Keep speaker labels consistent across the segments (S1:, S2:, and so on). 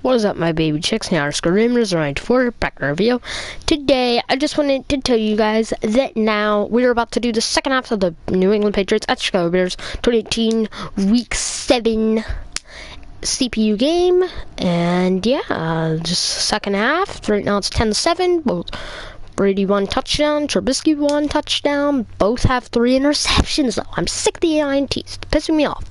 S1: What is up, my baby chicks? Now, Screamers are 94 back in review. Today, I just wanted to tell you guys that now we're about to do the second half of the New England Patriots at Chicago Bears 2018 Week 7 CPU game. And yeah, just second half. Right now it's 10-7. Both Brady 1 touchdown, Trubisky 1 touchdown. Both have 3 interceptions though. I'm sick of the INTs. It's pissing me off.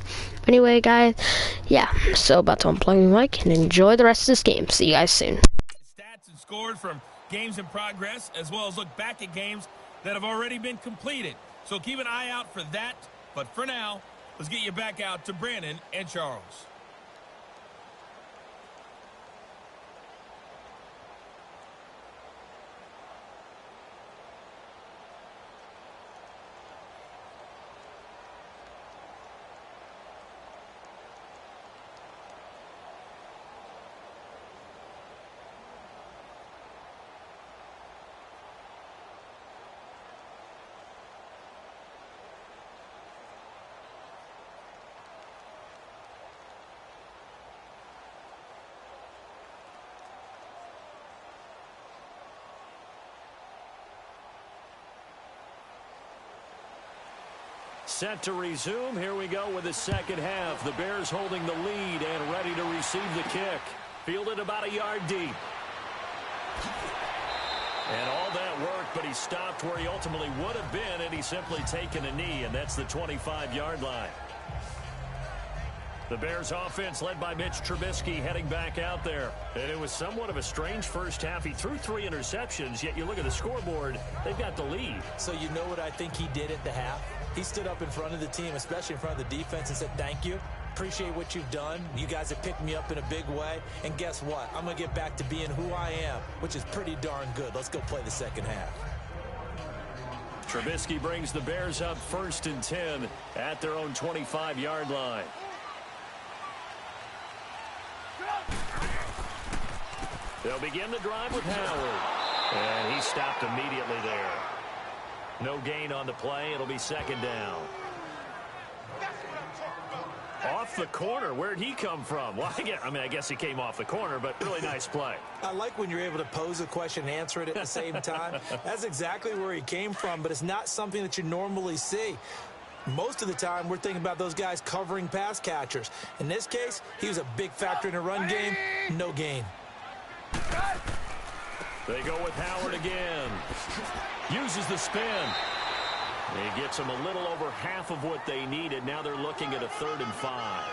S1: Anyway, guys, yeah, so about to unplug my mic and enjoy the rest of this game. See you guys soon.
S2: Stats and scored from games in progress, as well as look back at games that have already been completed. So keep an eye out for that. But for now, let's get you back out to Brandon and Charles.
S3: Set to resume. Here we go with the second half. The Bears holding the lead and ready to receive the kick. Fielded about a yard deep. And all that work, but he stopped where he ultimately would have been had he simply taken a knee, and that's the 25-yard line. The Bears offense led by Mitch Trubisky heading back out there. And it was somewhat of a strange first half. He threw 3 interceptions, yet you look at the scoreboard, they've got the lead.
S4: So you know what I think he did at the half? He stood up in front of the team, especially in front of the defense, and said, thank you. Appreciate what you've done. You guys have picked me up in a big way. And guess what? I'm going to get back to being who I am, which is pretty darn good. Let's go play the second half.
S3: Trubisky brings the Bears up 1st and 10 at their own 25-yard line. They'll begin the drive with Howard. And he stopped immediately there. No gain on the play. It'll be second down. Off the corner. Where'd he come from? Well, I guess he came off the corner, but really nice play.
S4: I like when you're able to pose a question and answer it at the same time. That's exactly where he came from, but it's not something that you normally see. Most of the time, we're thinking about those guys covering pass catchers. In this case, he was a big factor in the run game. No gain.
S3: They go with Howard again. Uses the spin. He gets them a little over half of what they needed. Now they're looking at a 3rd and 5.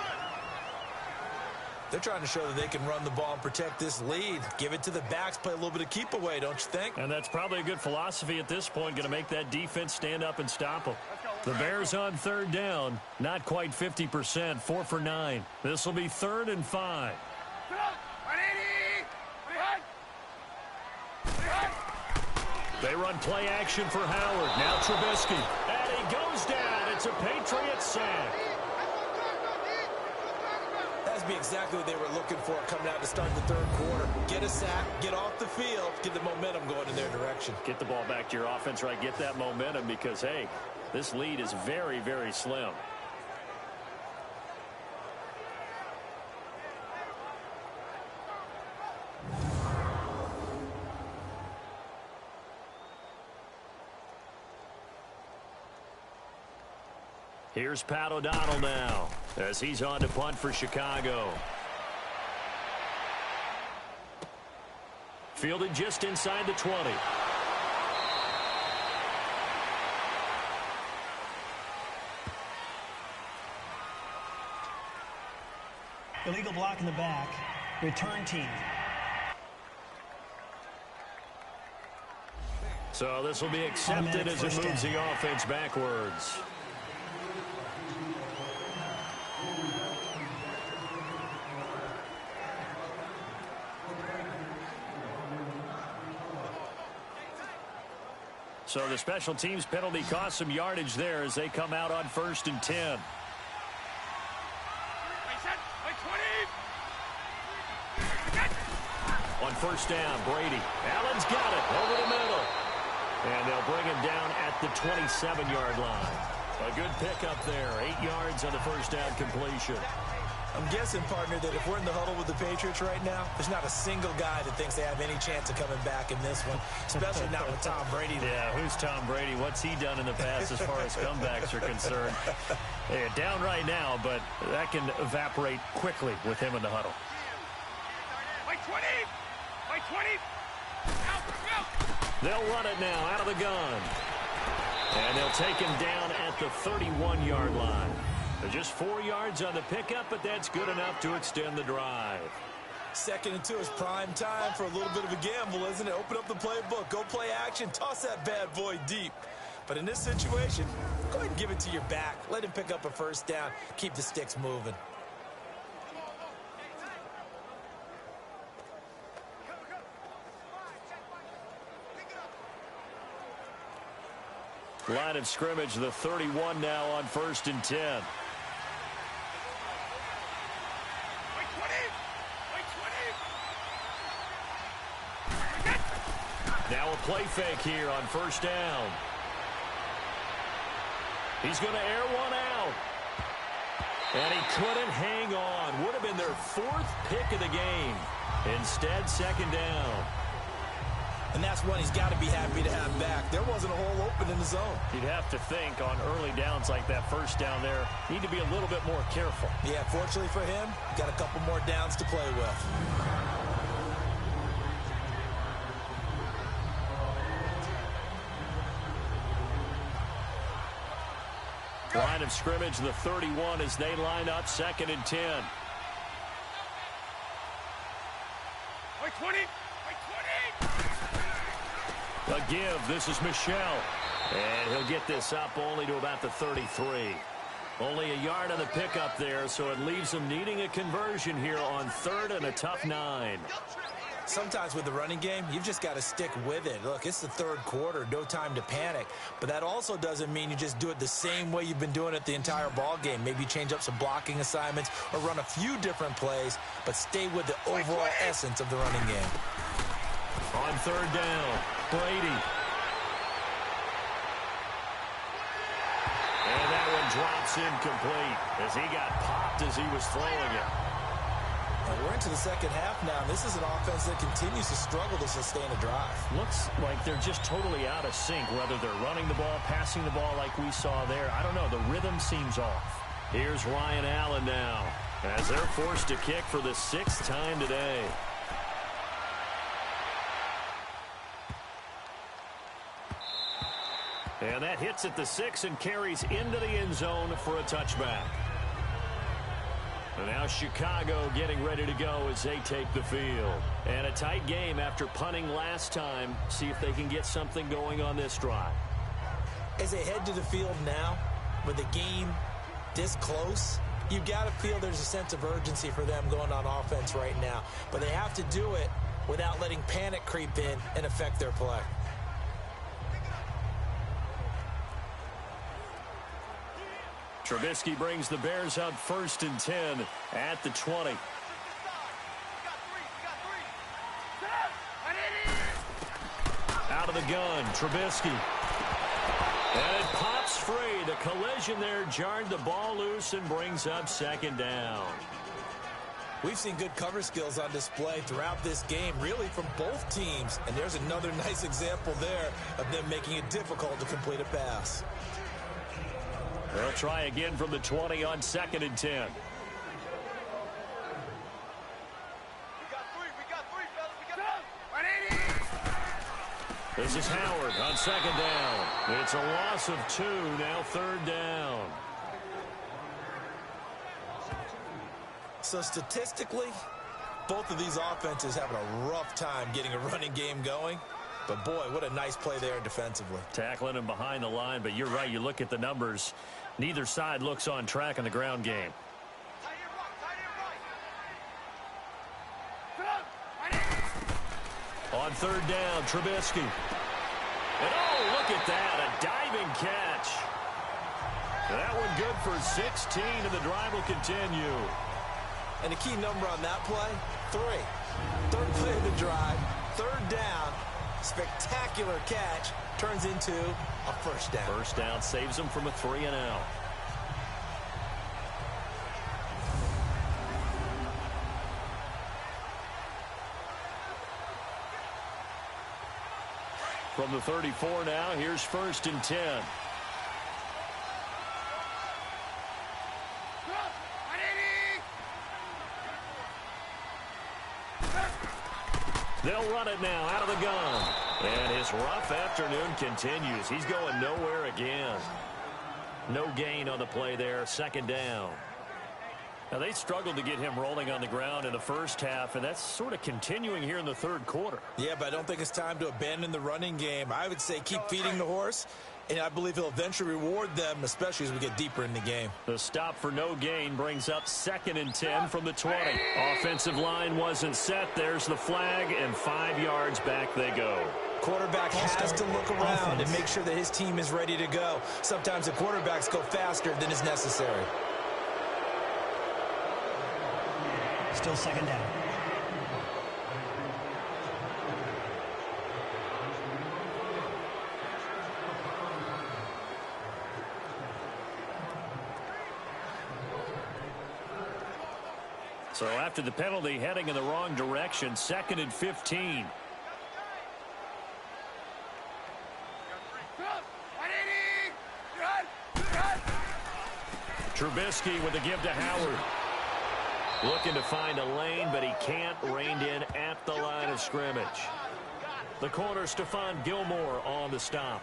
S4: They're trying to show that they can run the ball and protect this lead. Give it to the backs, play a little bit of keep away, don't you think?
S3: And that's probably a good philosophy at this point. Going to make that defense stand up and stop them. The Bears on 3rd down. Not quite 50%. 4 for 9. This will be 3rd and 5. They run play action for Howard. Now Trubisky. And he goes down. It's a Patriots sack.
S4: That'd be exactly what they were looking for coming out to start the 3rd quarter. Get a sack, get off the field, get the momentum going in their direction.
S3: Get the ball back to your offense, right? Get that momentum because, hey, this lead is very, very slim. Here's Pat O'Donnell now as he's on to punt for Chicago. Fielded just inside the 20.
S5: Illegal block in the back. Return team.
S3: So this will be accepted as it moves the offense backwards. So the special teams penalty cost some yardage there as they come out on 1st and 10. On 1st down, Brady. Allen's got it over the middle. And they'll bring him down at the 27-yard line. A good pickup there. 8 yards on the 1st down completion.
S4: I'm guessing, partner, that if we're in the huddle with the Patriots right now, there's not a single guy that thinks they have any chance of coming back in this one, especially not with Tom Brady.
S3: Yeah, who's Tom Brady? What's he done in the past as far as comebacks are concerned? They're down right now, but that can evaporate quickly with him in the huddle.
S2: By 20! By 20! Out!
S3: They'll run it now out of the gun. And they'll take him down at the 31-yard line. They're just 4 yards on the pickup, but that's good enough to extend the drive.
S4: 2nd and 2 is prime time for a little bit of a gamble, isn't it? Open up the playbook, go play action, toss that bad boy deep. But in this situation, go ahead and give it to your back. Let him pick up a first down. Keep the sticks moving.
S3: Line of scrimmage, the 31 now on 1st and 10. Now a play fake here on 1st down. He's going to air one out. And he couldn't hang on. Would have been their 4th pick of the game. Instead, 2nd down.
S4: And that's one he's got to be happy to have back. There wasn't a hole open in the zone.
S3: You'd have to think on early downs like that 1st down there, need to be a little bit more careful.
S4: Yeah, fortunately for him, got a couple more downs to play with.
S3: Line of scrimmage, the 31 as they line up 2nd and 10.
S2: By 20!
S3: A give. This is Michel. And he'll get this up only to about the 33. Only a yard on the pickup there, so it leaves them needing a conversion here on 3rd and a tough 9.
S4: Sometimes with the running game, you've just got to stick with it. Look, it's the 3rd quarter, no time to panic. But that also doesn't mean you just do it the same way you've been doing it the entire ball game. Maybe change up some blocking assignments or run a few different plays, but stay with the overall essence of the running game.
S3: On 3rd down, Brady. And that one drops incomplete as he got popped as he was throwing it.
S4: And we're into the 2nd half now. This is an offense that continues to struggle to sustain a drive.
S3: Looks like they're just totally out of sync, whether they're running the ball, passing the ball like we saw there. I don't know. The rhythm seems off. Here's Ryan Allen now as they're forced to kick for the 6th time today. And that hits at the 6 and carries into the end zone for a touchback. And now Chicago getting ready to go as they take the field. And a tight game after punting last time. See if they can get something going on this drive.
S4: As they head to the field now, with the game this close, you've got to feel there's a sense of urgency for them going on offense right now. But they have to do it without letting panic creep in and affect their play.
S3: Trubisky brings the Bears out 1st and 10 at the 20. Out of the gun, Trubisky. And it pops free. The collision there jarred the ball loose and brings up 2nd down.
S4: We've seen good cover skills on display throughout this game, really from both teams. And there's another nice example there of them making it difficult to complete a pass.
S3: They'll try again from the 20 on 2nd and 10.
S2: We got three, fellas.
S3: This is Howard on 2nd down. It's a loss of 2, now 3rd down.
S4: So statistically, both of these offenses having a rough time getting a running game going. But boy, what a nice play there defensively.
S3: Tackling him behind the line, but you're right, you look at the numbers. Neither side looks on track in the ground game. On 3rd down, Trubisky. And oh, look at that, a diving catch. That one good for 16, and the drive will continue.
S4: And the key number on that play, 3. 3rd play of the drive, 3rd down, spectacular catch, turns into a 1st down.
S3: 1st down saves them from a 3 and out. From the 34 now, here's 1st and 10. They'll run it now out of the gun. And his rough afternoon continues. He's going nowhere again. No gain on the play there. 2nd down. Now, they struggled to get him rolling on the ground in the first half, and that's sort of continuing here in the 3rd quarter.
S4: Yeah, but I don't think it's time to abandon the running game. I would say keep feeding the horse, and I believe he'll eventually reward them, especially as we get deeper in the game.
S3: The stop for no gain brings up 2nd and 10 from the 20. Offensive line wasn't set. There's the flag, and 5 yards back they go.
S4: Quarterback has to look around and make sure that his team is ready to go. Sometimes the quarterbacks go faster than is necessary.
S5: Still 2nd down.
S3: So after the penalty, heading in the wrong direction, 2nd and 15. Trubisky with a give to Howard. Looking to find a lane, but he can't. Reined in at the line of scrimmage. The corner, Stephon Gilmore on the stop.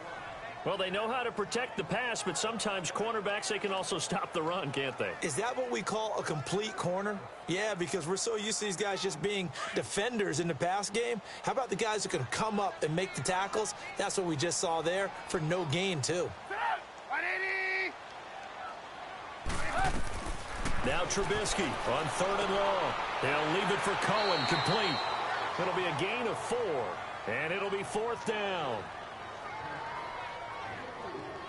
S3: Well, they know how to protect the pass, but sometimes cornerbacks, they can also stop the run, can't they?
S4: Is that what we call a complete corner? Yeah, because we're so used to these guys just being defenders in the pass game. How about the guys who can come up and make the tackles? That's what we just saw there for no gain, too.
S3: Now Trubisky on 3rd and long. They'll leave it for Cohen, complete. It'll be a gain of 4, and it'll be 4th down.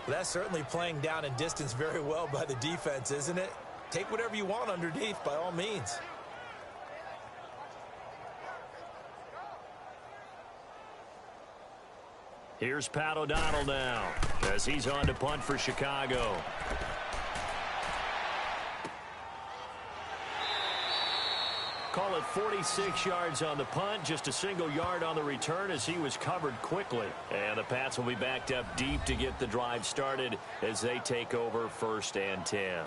S4: That's certainly playing down in distance very well by the defense, isn't it? Take whatever you want underneath, by all means.
S3: Here's Pat O'Donnell now as he's on to punt for Chicago. Call it 46 yards on the punt, just a single yard on the return as he was covered quickly. And the Pats will be backed up deep to get the drive started as they take over 1st and 10.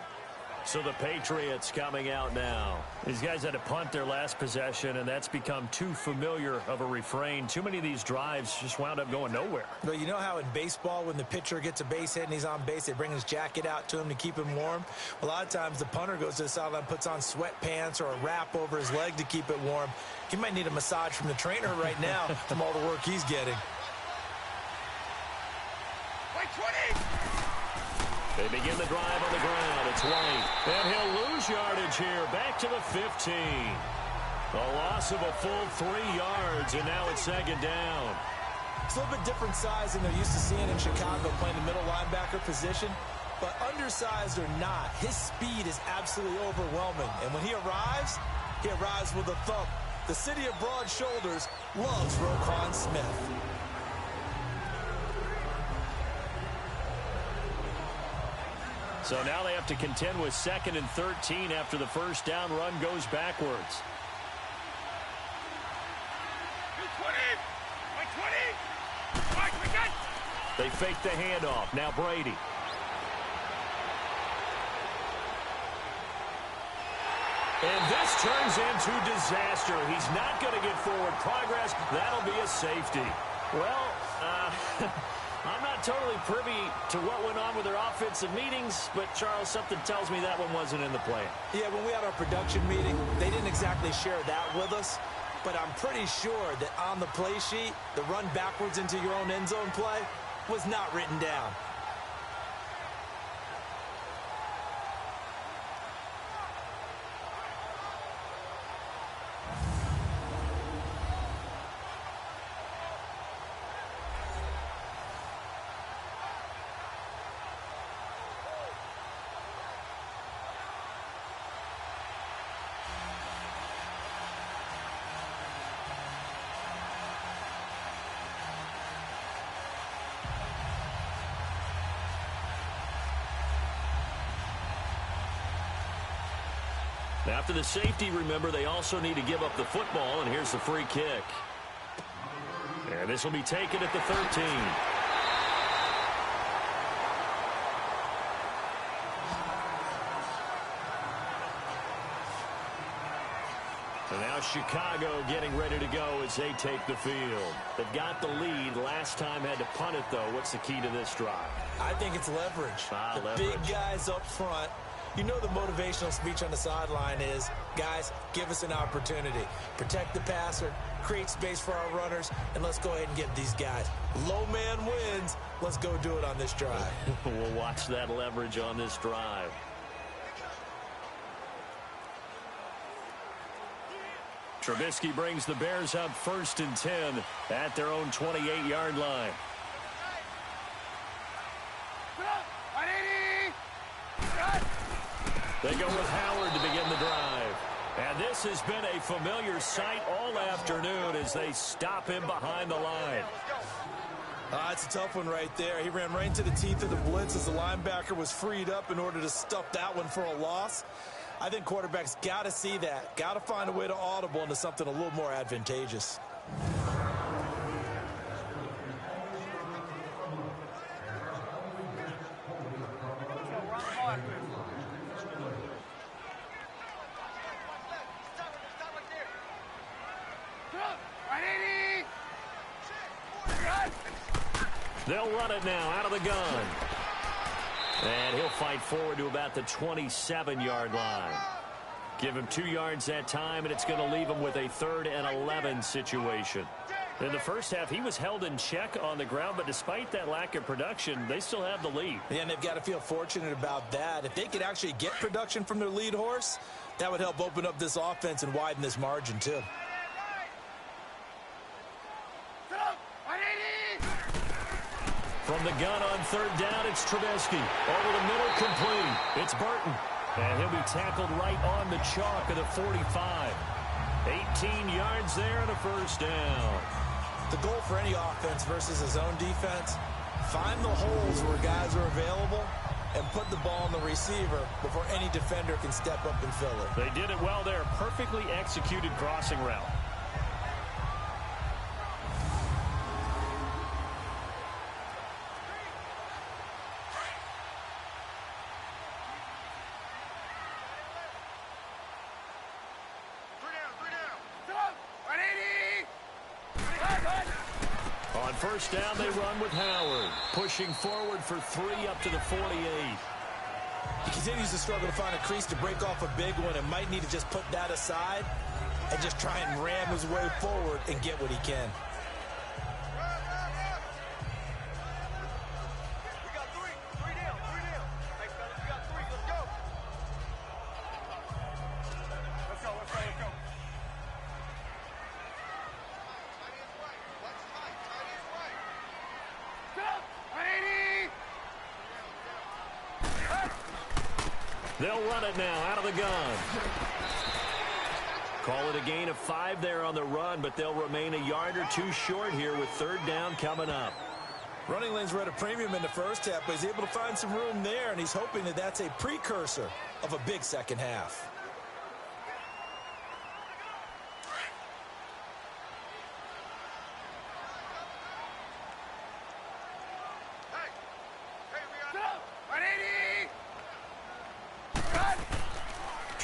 S3: So the Patriots coming out now. These guys had to punt their last possession, and that's become too familiar of a refrain. Too many of these drives just wound up going nowhere.
S4: But you know how in baseball, when the pitcher gets a base hit and he's on base, they bring his jacket out to him to keep him warm? A lot of times the punter goes to the sideline, puts on sweatpants or a wrap over his leg to keep it warm. He might need a massage from the trainer right now from all the work he's getting.
S3: They begin the drive on the ground. It's White. And he'll lose yardage here. Back to the 15. A loss of a full 3 yards, and now it's 2nd down.
S4: It's a little bit different size than they're used to seeing in Chicago, playing the middle linebacker position. But undersized or not, his speed is absolutely overwhelming. And when he arrives with a thump. The city of broad shoulders loves Roquan Smith.
S3: So now they have to contend with 2nd and 13 after the first down run goes backwards. They fake the handoff. Now Brady. And this turns into disaster. He's not going to get forward progress. That'll be a safety. Well, I'm not totally privy to what went on with their offensive meetings, but, Charles, something tells me that one wasn't in the plan.
S4: Yeah, when we had our production meeting, they didn't exactly share that with us, but I'm pretty sure that on the play sheet, the run backwards into your own end zone play was not written down.
S3: After the safety, remember, they also need to give up the football, and here's the free kick. And this will be taken at the 13. And now Chicago getting ready to go as they take the field. They've got the lead. Last time had to punt it, though. What's the key to this drive?
S4: I think it's leverage.
S3: Leverage.
S4: Big guys up front. You know the motivational speech on the sideline is, guys, give us an opportunity. Protect the passer, create space for our runners, and let's go ahead and get these guys. Low man wins. Let's go do it on this drive.
S3: We'll watch that leverage on this drive. Trubisky brings the Bears up 1st and 10 at their own 28-yard line. They go with Howard to begin the drive. And this has been a familiar sight all afternoon as they stop him behind the line.
S4: It's a tough one right there. He ran right into the teeth of the blitz as the linebacker was freed up in order to stuff that one for a loss. I think quarterbacks got to see that. Got to find a way to audible into something a little more advantageous.
S3: They'll run it now out of the gun. And he'll fight forward to about the 27-yard line. Give him 2 yards that time, and it's going to leave him with a 3rd and 11 situation. In the first half, he was held in check on the ground, but despite that lack of production, they still have the lead.
S4: Yeah, and they've got to feel fortunate about that. If they could actually get production from their lead horse, that would help open up this offense and widen this margin, too.
S3: From the gun on 3rd down, it's Trubisky. Over the middle, complete. It's Burton. And he'll be tackled right on the chalk of the 45. 18 yards there and a 1st down.
S4: The goal for any offense versus his own defense, find the holes where guys are available and put the ball on the receiver before any defender can step up and fill it.
S3: They did it well there. Perfectly executed crossing route. On 1st down, they run with Howard. Pushing forward for 3 up to the 48.
S4: He continues to struggle to find a crease to break off a big one and might need to just put that aside and just try and ram his way forward and get what he can.
S3: They'll run it now out of the gun. Call it a gain of 5 there on the run, but they'll remain a yard or 2 short here with 3rd down coming up.
S4: Running lanes were at a premium in the first half, but he's able to find some room there, and he's hoping that that's a precursor of a big second half.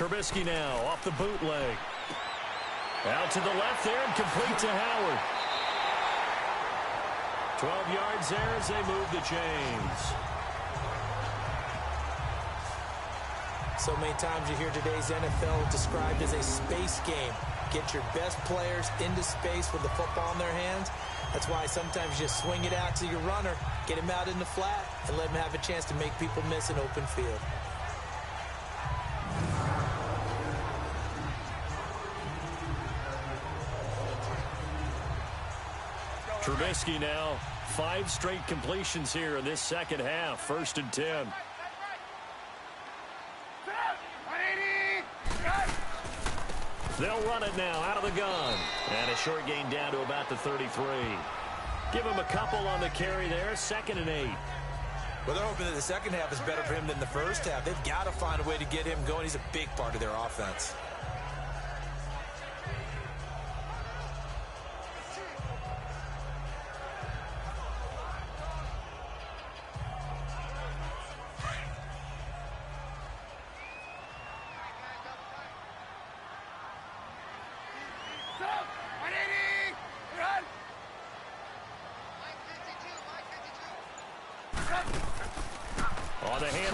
S3: Trubisky now off the bootleg. Out to the left there and complete to Howard. 12 yards there as they move the chains.
S4: So many times you hear today's NFL described as a space game. Get your best players into space with the football in their hands. That's why sometimes you just swing it out to your runner, get him out in the flat, and let him have a chance to make people miss an open field.
S3: Trubisky now 5 straight completions here in this second half. 1st and 10. They'll run it now out of the gun. And a short gain down to about the 33. Give him a couple on the carry there. 2nd and 8.
S4: Well, they're hoping that the second half is better for him than the first half. They've got to find a way to get him going. He's a big part of their offense.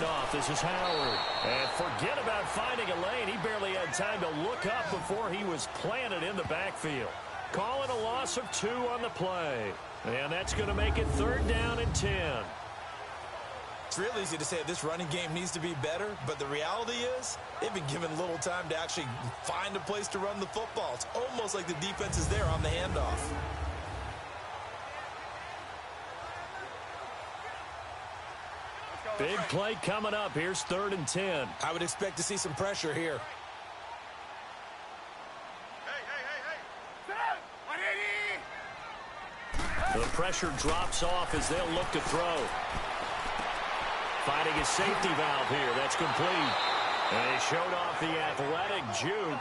S3: off. This is Howard. And forget about finding a lane. He barely had time to look up before he was planted in the backfield. Calling a loss of 2 on the play. And that's going to make it 3rd down and 10.
S4: It's real easy to say this running game needs to be better, but the reality is they've been given little time to actually find a place to run the football. It's almost like the defense is there on the handoff.
S3: Big play coming up. Here's 3rd and 10.
S4: I would expect to see some pressure here.
S3: The pressure drops off as they'll look to throw. Finding his safety valve here. That's complete. And he showed off the athletic juke.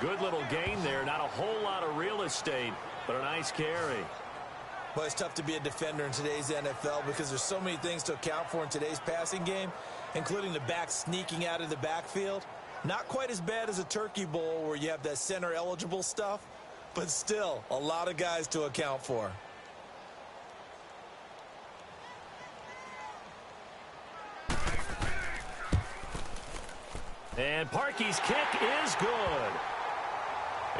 S3: Good little gain there. Not a whole lot of real estate, but a nice carry.
S4: Well, it's tough to be a defender in today's NFL because there's so many things to account for in today's passing game, including the back sneaking out of the backfield. Not quite as bad as a turkey bowl where you have that center-eligible stuff, but still a lot of guys to account for.
S3: And Parkey's kick is good.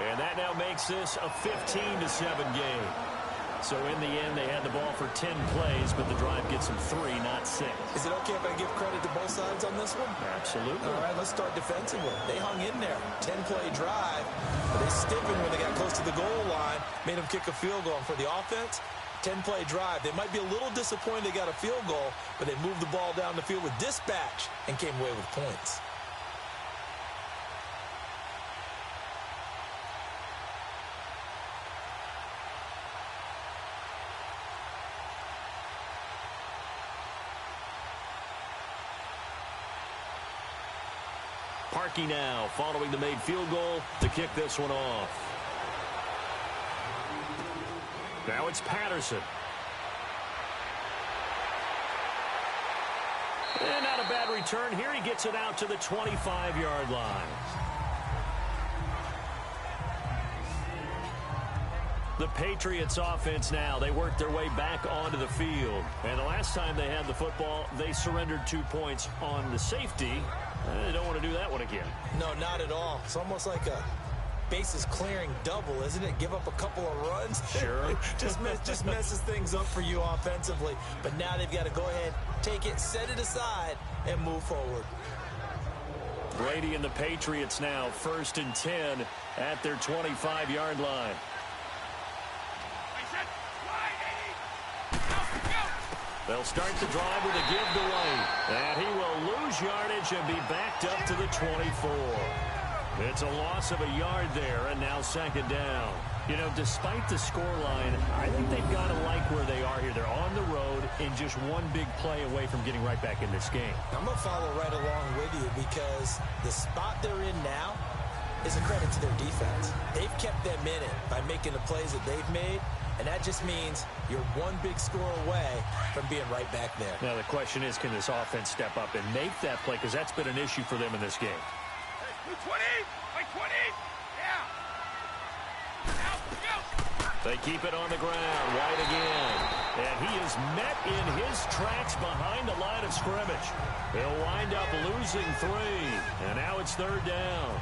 S3: And that now makes this a 15-7 game. So in the end, they had the ball for 10 plays, but the drive gets them 3, not 6.
S4: Is it okay if I give credit to both sides on this one?
S3: Absolutely.
S4: All right, let's start defensively. They hung in there. 10-play drive, but they stiffened when they got close to the goal line, made them kick a field goal. And for the offense, 10-play drive. They might be a little disappointed they got a field goal, but they moved the ball down the field with dispatch and came away with points.
S3: Parkey now following the made field goal to kick this one off. Now it's Patterson. And not a bad return here. He gets it out to the 25-yard line. The Patriots offense now, they work their way back onto the field. And the last time they had the football, they surrendered 2 points on the safety. They don't want to do that one again.
S4: No, not at all. It's almost like a bases clearing double, isn't it? Give up a couple of runs.
S3: Sure.
S4: just messes things up for you offensively. But now they've got to go ahead, take it, set it aside, and move forward.
S3: Brady and the Patriots now 1st and 10 at their 25-yard line. They'll start the drive with a give to White. And he will lose yardage and be backed up to the 24. It's a loss of a yard there, and now 2nd down. You know, despite the scoreline, I think they've got to like where they are here. They're on the road and just one big play away from getting right back in this game.
S4: I'm going to follow right along with you because the spot they're in now is a credit to their defense. They've kept them in it by making the plays that they've made. And that just means you're one big score away from being right back there.
S3: Now, the question is, can this offense step up and make that play? Because that's been an issue for them in this game.
S2: Hey, 20! Like 20! Yeah!
S3: They keep it on the ground. White again. And he is met in his tracks behind the line of scrimmage. He'll wind up losing 3. And now it's 3rd down.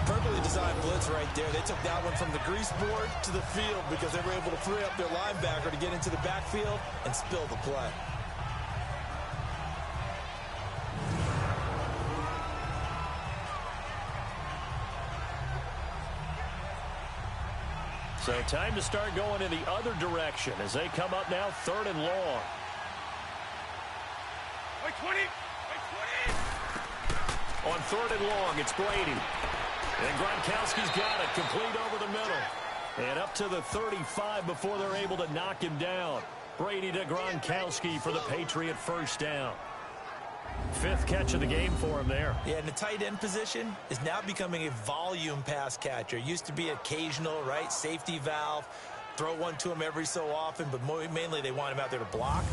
S4: Perfectly designed blitz right there. They took that one from the grease board to the field because they were able to free up their linebacker to get into the backfield and spill the play.
S3: So time to start going in the other direction as they come up now 3rd and long.
S2: Like 20! Like 20!
S3: On 3rd and long, it's Brady. And Gronkowski's got it, complete over the middle. And up to the 35 before they're able to knock him down. Brady to Gronkowski for the Patriot 1st down. 5th catch of the game for him there.
S4: Yeah, and the tight end position is now becoming a volume pass catcher. Used to be occasional, right? Safety valve. Throw one to him every so often, but mainly they want him out there to block.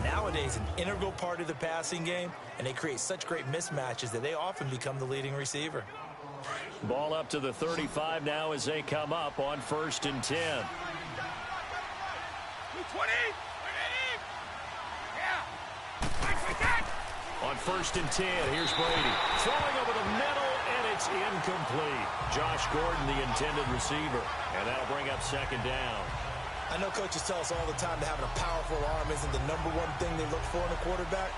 S4: Nowadays, an integral part of the passing game, and they create such great mismatches that they often become the leading receiver.
S3: Ball up to the 35 now as they come up on 1st and 10.
S2: 20! Yeah! Like that!
S3: On 1st and 10, here's Brady. Throwing over the middle, and it's incomplete. Josh Gordon, the intended receiver. And that'll bring up 2nd down.
S4: I know coaches tell us all the time that having a powerful arm isn't the #1 thing they look for in a quarterback.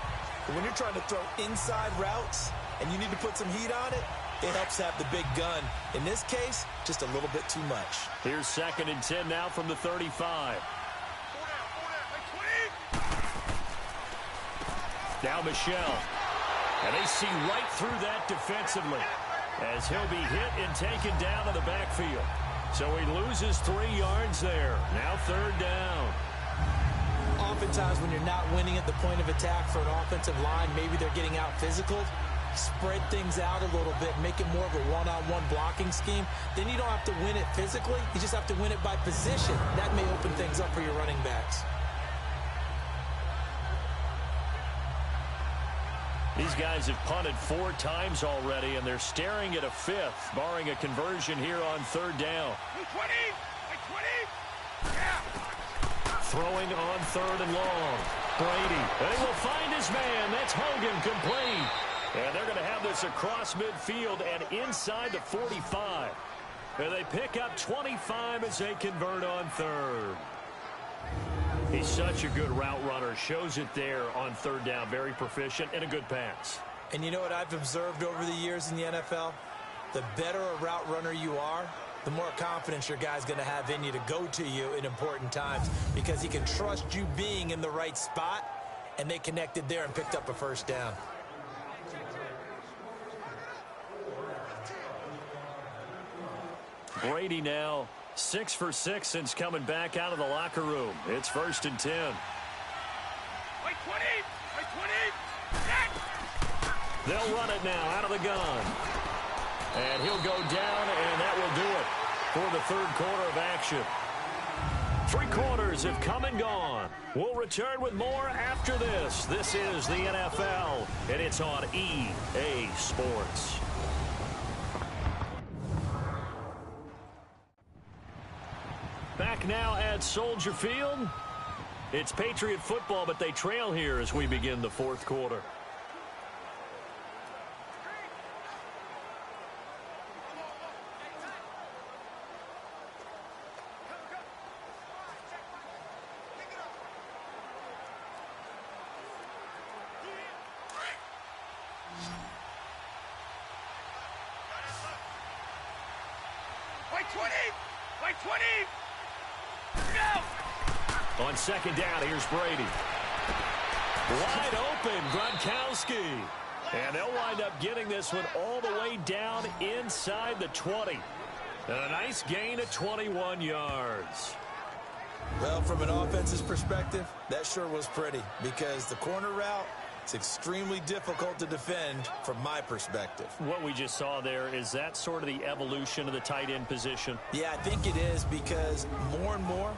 S4: But when you're trying to throw inside routes and you need to put some heat on it, it helps have the big gun. In this case, just a little bit too much.
S3: Here's 2nd and 10 now from the 35. Now Michelle. And they see right through that defensively as he'll be hit and taken down in the backfield. So he loses 3 yards there. Now 3rd down.
S4: Oftentimes when you're not winning at the point of attack for an offensive line, maybe they're getting out physical. Spread things out a little bit, make it more of a one-on-one blocking scheme. Then you don't have to win it physically. You just have to win it by position. That may open things up for your running backs.
S3: These guys have punted 4 times already, and they're staring at a 5th, barring a conversion here on 3rd down.
S2: 20!
S3: Throwing on 3rd and long. Brady. They will find his man. That's Hogan, complete. And they're going to have this across midfield and inside the 45. And they pick up 25 as they convert on 3rd. He's such a good route runner. Shows it there on 3rd down. Very proficient and a good pass.
S4: And you know what I've observed over the years in the NFL? The better a route runner you are, the more confidence your guy's going to have in you to go to you in important times because he can trust you being in the right spot, and they connected there and picked up a 1st down.
S3: Brady now 6 for 6 since coming back out of the locker room. It's 1st and 10. They'll run it now out of the gun. And he'll go down, and that will do it for the 3rd quarter of action. 3 quarters have come and gone. We'll return with more after this. This is the NFL, and it's on EA Sports. Back now at Soldier Field. It's Patriot football, but they trail here as we begin the 4th quarter. On 2nd down, here's Brady. Wide open, Gronkowski. And they'll wind up getting this one all the way down inside the 20. And a nice gain of 21 yards.
S4: Well, from an offense's perspective, that sure was pretty because the corner route, it's extremely difficult to defend from my perspective.
S3: What we just saw there, is that sort of the evolution of the tight end position?
S4: Yeah, I think it is because more and more,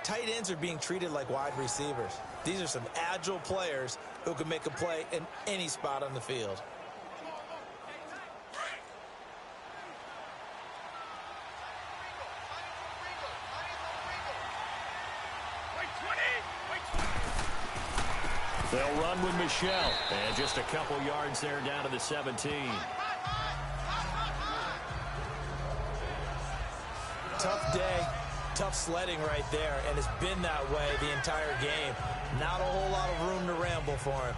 S4: tight ends are being treated like wide receivers. These are some agile players who can make a play in any spot on the field.
S3: They'll run with Michelle. And just a couple yards there down to the 17.
S4: Tough day. Tough sledding right there, and it's been that way the entire game. Not a whole lot of room to ramble for him.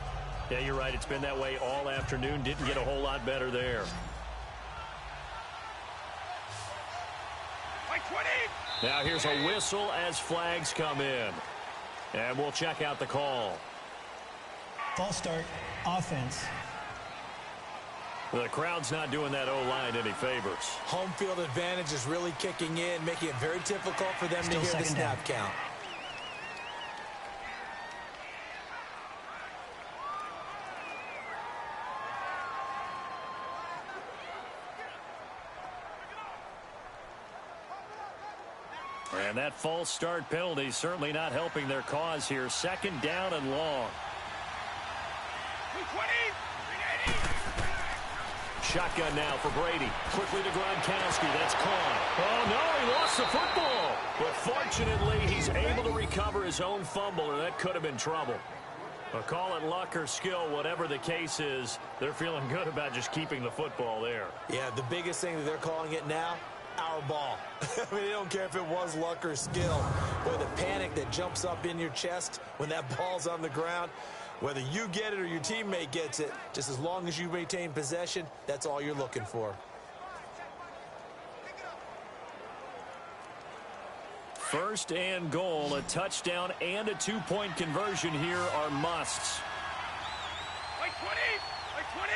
S3: Yeah, you're right. It's been that way all afternoon. Didn't get a whole lot better there. Now here's a whistle as flags come in. And we'll check out the call.
S5: False start, offense.
S3: The crowd's not doing that O-line any favors.
S4: Home field advantage is really kicking in, making it very difficult for them
S5: Still
S4: to hear the
S5: second
S4: snap
S5: down.
S4: count.
S3: And that false start penalty certainly not helping their cause here. 2nd down and long. Shotgun now for Brady. Quickly to Gronkowski. That's caught. Oh, no, he lost the football. But fortunately, he's able to recover his own fumble, or that could have been trouble. Well, call it luck or skill, whatever the case is, they're feeling good about just keeping the football there.
S4: Yeah, the biggest thing that they're calling it now, our ball. I mean, they don't care if it was luck or skill. Boy, the panic that jumps up in your chest when that ball's on the ground, whether you get it or your teammate gets it, just as long as you maintain possession, that's all you're looking for.
S3: First and goal, a touchdown and a two-point conversion here are musts.
S2: Like 20! Like 20!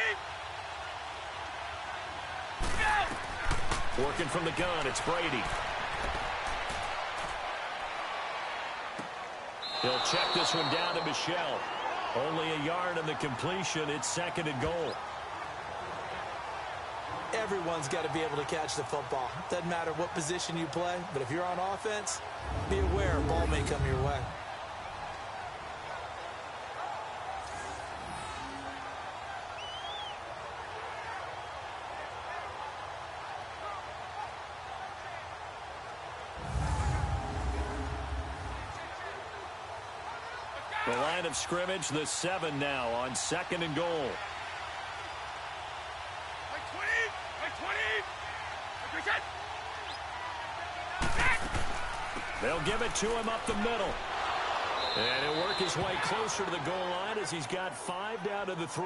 S2: Go!
S3: Working from the gun, it's Brady. He'll check this one down to Michelle. Only a yard on the completion. It's second and goal.
S4: Everyone's got to be able to catch the football. Doesn't matter what position you play, but if you're on offense, be aware a ball may come your way.
S3: The line of scrimmage, the 7 now on second and goal. They'll give it to him up the middle. And he'll work his way closer to the goal line as he's got 5 down to the 3.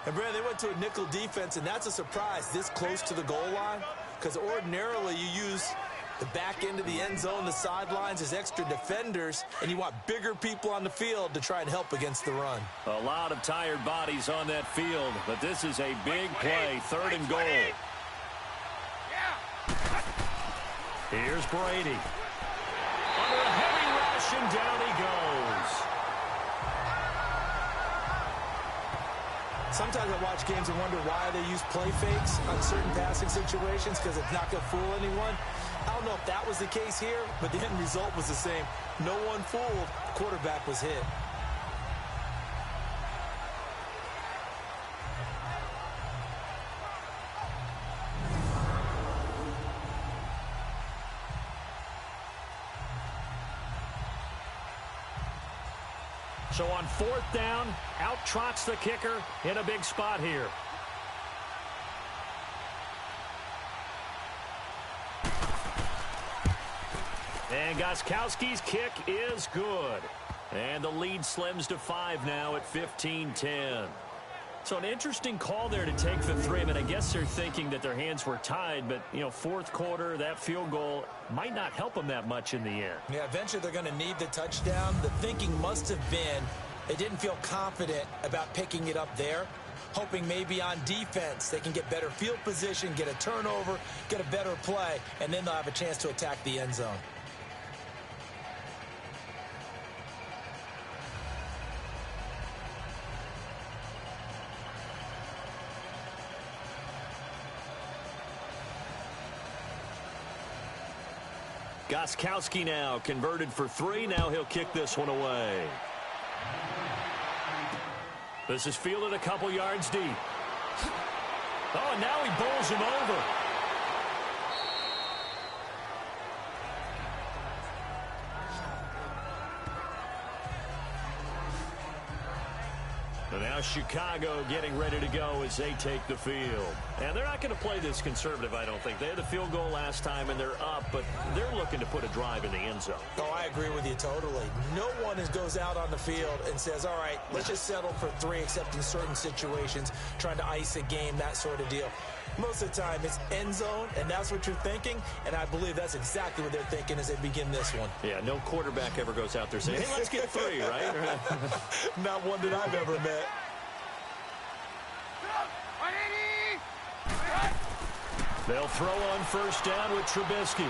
S4: And, Brad, they went to a nickel defense, and that's a surprise this close to the goal line, because ordinarily you use the back end of the end zone, the sidelines as extra defenders, and you want bigger people on the field to try and help against the run.
S3: A lot of tired bodies on that field, but this is a big play, third and goal. Here's Brady. Under a heavy rush, and down he goes.
S4: Sometimes I watch games and wonder why they use play fakes on certain passing situations, because it's not going to fool anyone. I don't know if that was the case here, but the end result was the same. No one fooled. The quarterback was hit.
S3: So on fourth down, out trots the kicker in a big spot here. And Gostkowski's kick is good. And the lead slims to 5 now at 15-10. So an interesting call there to take the 3. I mean, I guess they're thinking that their hands were tied, but, you know, fourth quarter, that field goal might not help them that much in the end.
S4: Yeah, eventually they're going to need the touchdown. The thinking must have been they didn't feel confident about picking it up there, hoping maybe on defense they can get better field position, get a turnover, get a better play, and then they'll have a chance to attack the end zone.
S3: Gostkowski now converted for 3. Now he'll kick this one away. This is fielded a couple yards deep. Oh, and now he bowls him over. And now Chicago getting ready to go as they take the field. And they're not going to play this conservative, I don't think. They had the field goal last time, and they're up, but they're looking to put a drive in the end zone.
S4: Oh, I agree with you totally. No one goes out on the field and says, all right, let's just settle for 3, except in certain situations, trying to ice a game, that sort of deal. Most of the time, it's end zone, and that's what you're thinking, and I believe that's exactly what they're thinking as they begin this one.
S3: Yeah, no quarterback ever goes out there saying, hey, let's get 3, right?
S4: Not one that I've ever met.
S3: They'll throw on first down with Trubisky.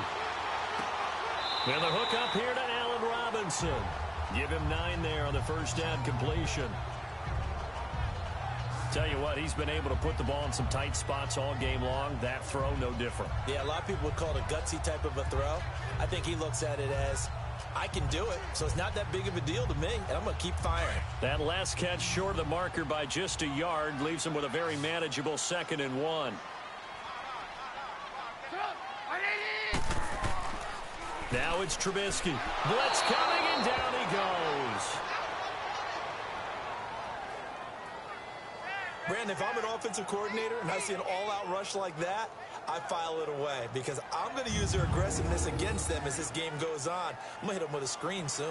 S3: And the hook up here to Allen Robinson. Give him 9 there on the first down completion. Tell you what, he's been able to put the ball in some tight spots all game long. That throw, no different.
S4: Yeah, a lot of people would call it a gutsy type of a throw. I think he looks at it as, I can do it, so it's not that big of a deal to me, and I'm going to keep firing.
S3: That last catch short of the marker by just a yard leaves him with a very manageable 2nd and 1. Now it's Trubisky. Blitz coming, and down he goes.
S4: Brandon, if I'm an offensive coordinator and I see an all-out rush like that, I file it away because I'm going to use their aggressiveness against them as this game goes on. I'm going to hit them with a screen soon.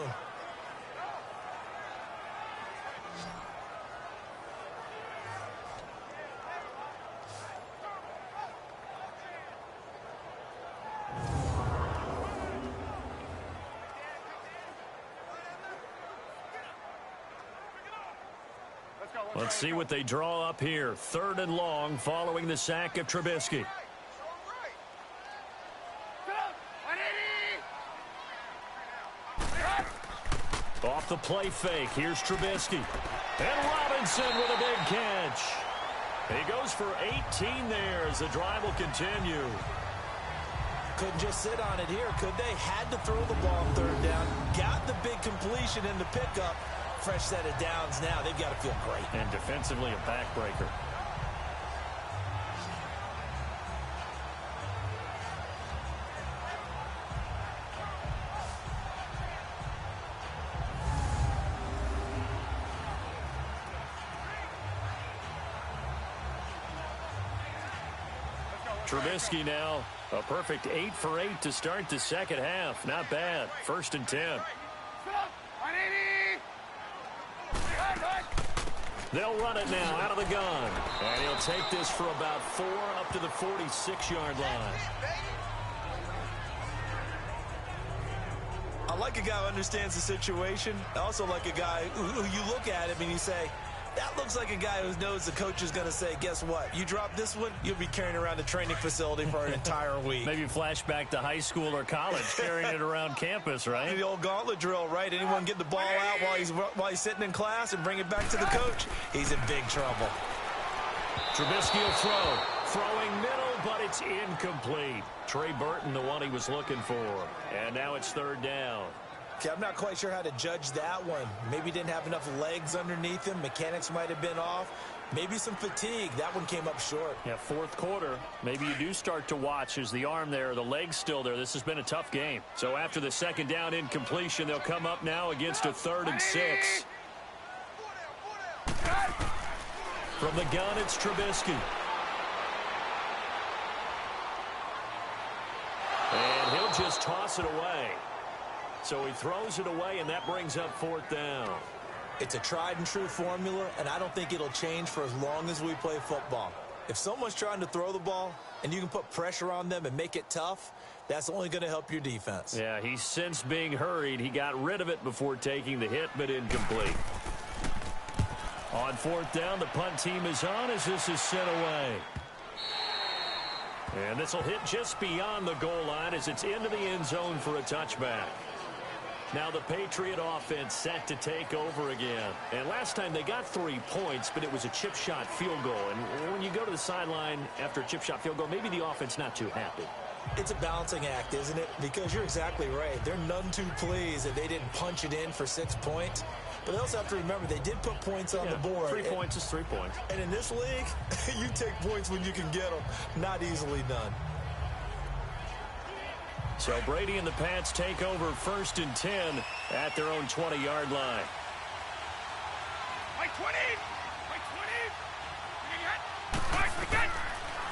S3: Let's see what they draw up here. 3rd and long following the sack of Trubisky. Off the play fake. Here's Trubisky. And Robinson with a big catch. He goes for 18 there as the drive will continue.
S4: Couldn't just sit on it here, could they? Had to throw the ball on 3rd down. Got the big completion in the pickup. Fresh set of downs now. They've got to feel great.
S3: And defensively a backbreaker. Trubisky now, a perfect 8 for 8 to start the second half. Not bad. 1st and 10. They'll run it now out of the gun. And he'll take this for about 4 up to the 46-yard line.
S4: I like a guy who understands the situation. I also like a guy who you look at him and you say, that looks like a guy who knows the coach is going to say, guess what? You drop this one, you'll be carrying around the training facility for an entire week.
S3: Maybe flashback to high school or college, carrying it around campus, right?
S4: The old gauntlet drill, right? Anyone get the ball out while he's sitting in class and bring it back to the coach? He's in big trouble.
S3: Trubisky will throw. Throwing middle, but it's incomplete. Trey Burton, the one he was looking for. And now it's 3rd down.
S4: Okay, I'm not quite sure how to judge that one. Maybe he didn't have enough legs underneath him. Mechanics might have been off. Maybe some fatigue. That one came up short.
S3: Yeah, 4th quarter. Maybe you do start to watch as the arm there, the leg's still there. This has been a tough game. So after the 2nd down incompletion, they'll come up now against a 3rd and 6. From the gun, it's Trubisky. And he'll just toss it away. So he throws it away, and that brings up 4th down.
S4: It's a tried-and-true formula, and I don't think it'll change for as long as we play football. If someone's trying to throw the ball and you can put pressure on them and make it tough, that's only going to help your defense.
S3: Yeah, he's since being hurried. He got rid of it before taking the hit, but incomplete. On 4th down, the punt team is on as this is sent away. And this will hit just beyond the goal line as it's into the end zone for a touchback. Now the Patriot offense set to take over again. And last time they got 3 points, but it was a chip shot field goal. And when you go to the sideline after a chip shot field goal, maybe the offense not too happy.
S4: It's a balancing act, isn't it? Because you're exactly right. They're none too pleased that they didn't punch it in for 6 points. But they also have to remember they did put points on the board.
S3: 3 points is 3 points.
S4: And in this league, you take points when you can get them. Not easily done.
S3: So Brady and the Pats take over 1st and 10 at their own 20-yard line.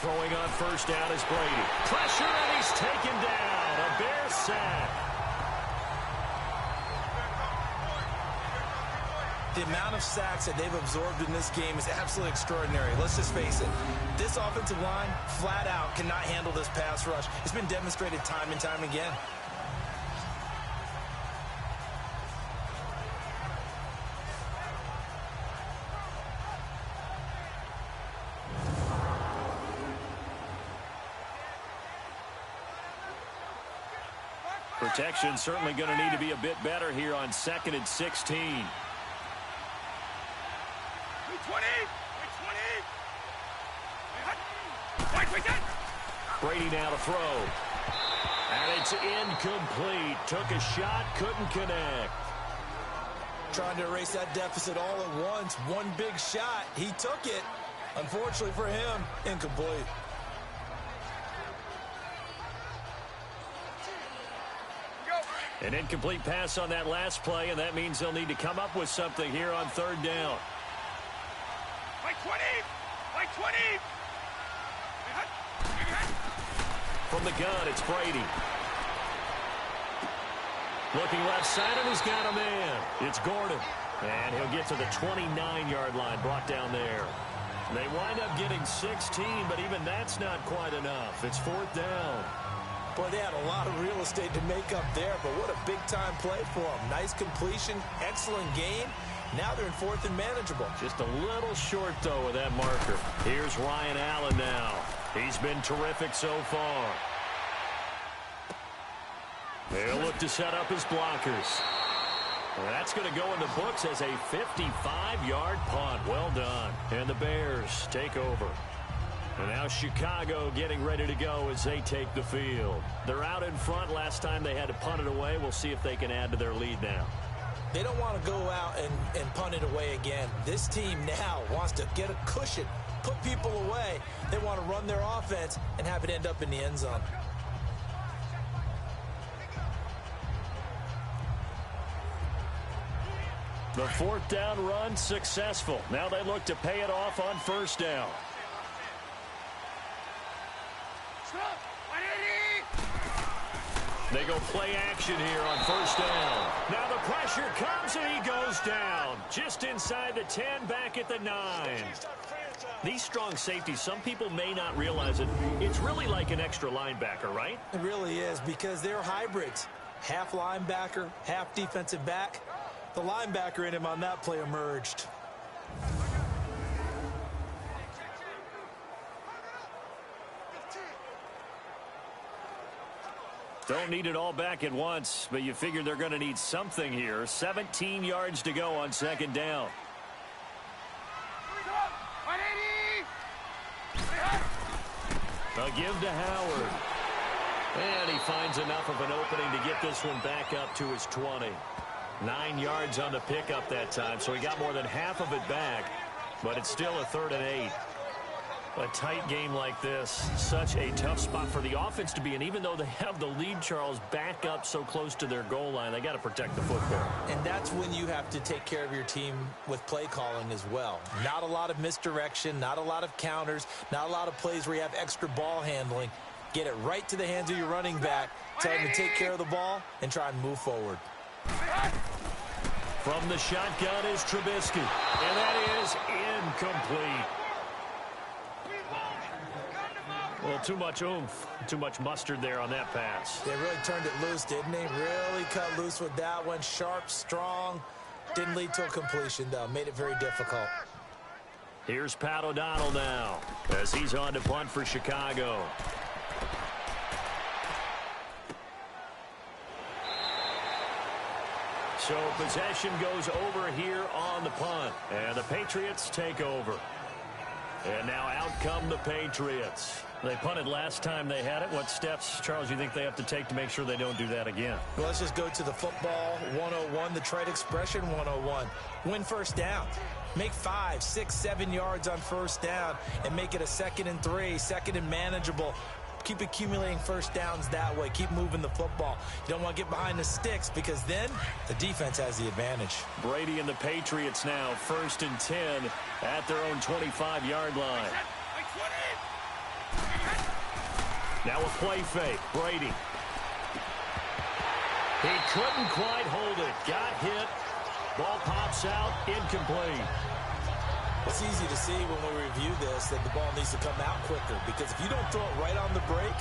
S3: Throwing on 1st down is Brady. Pressure, and he's taken down. A Bear sack.
S4: The amount of sacks that they've absorbed in this game is absolutely extraordinary. Let's just face it. This offensive line, flat out, cannot handle this pass rush. It's been demonstrated time and time again.
S3: Protection certainly going to need to be a bit better here on 2nd and 16. Brady now to throw. And it's incomplete. Took a shot, couldn't connect.
S4: Trying to erase that deficit all at once. One big shot. He took it. Unfortunately for him, incomplete.
S3: An incomplete pass on that last play, and that means they'll need to come up with something here on third down.
S2: Like 20! Like 20!
S3: From the gun, it's Brady. Looking left side, and he's got a man. It's Gordon. And he'll get to the 29-yard line, brought down there. They wind up getting 16, but even that's not quite enough. It's fourth down.
S4: Boy, they had a lot of real estate to make up there, but what a big-time play for them. Nice completion, excellent gain. Now they're in fourth and manageable.
S3: Just a little short, though, with that marker. Here's Ryan Allen now. He's been terrific so far. They'll look to set up his blockers. And that's going to go in the books as a 55-yard punt. Well done. And the Bears take over. And now Chicago getting ready to go as they take the field. They're out in front. Last time they had to punt it away. We'll see if they can add to their lead now.
S4: They don't want to go out and punt it away again. This team now wants to get a cushion, put people away. They want to run their offense and have it end up in the end zone.
S3: The fourth down run successful. Now they look to pay it off on first down. They go play action here on first down. Now the pressure comes and he goes down. Just inside the 10, back at the 9. These strong safeties, some people may not realize it. It's really like an extra linebacker, right?
S4: It really is, because they're hybrids. Half linebacker, half defensive back. The linebacker in him on that play emerged.
S3: Don't need it all back at once, but you figure they're going to need something here. 17 yards to go on second down. A give to Howard. And he finds enough of an opening to get this one back up to his 20. 9 yards on the pickup that time, so he got more than half of it back, but it's still a 3rd and 8. A tight game like this, such a tough spot for the offense to be in. Even though they have the lead, Charles, back up so close to their goal line, they got to protect the football.
S4: And that's when you have to take care of your team with play calling as well. Not a lot of misdirection, not a lot of counters, not a lot of plays where you have extra ball handling. Get it right to the hands of your running back, tell him to take care of the ball, and try and move forward.
S3: From the shotgun is Trubisky, and that is incomplete. Well, too much oomph, too much mustard there on that pass.
S4: They really turned it loose, didn't they? Really cut loose with that one. Sharp, strong. Didn't lead to a completion, though. Made it very difficult.
S3: Here's Pat O'Donnell now as he's on to punt for Chicago. So possession goes over here on the punt, and the Patriots take over. And now out come the Patriots. They punted last time they had it. What steps, Charles, you think they have to take to make sure they don't do that again?
S4: Well, let's just go to the football 101, the trite expression 101. Win first down. Make 5, 6, 7 yards on first down and make it a 2nd and 3, 2nd and manageable. Keep accumulating first downs that way. Keep moving the football. You don't want to get behind the sticks because then the defense has the advantage.
S3: Brady and the Patriots now 1st and 10 at their own 25-yard line. Now a play fake. Brady. He couldn't quite hold it. Got hit. Ball pops out. Incomplete.
S4: It's easy to see when we review this that the ball needs to come out quicker, because if you don't throw it right on the break,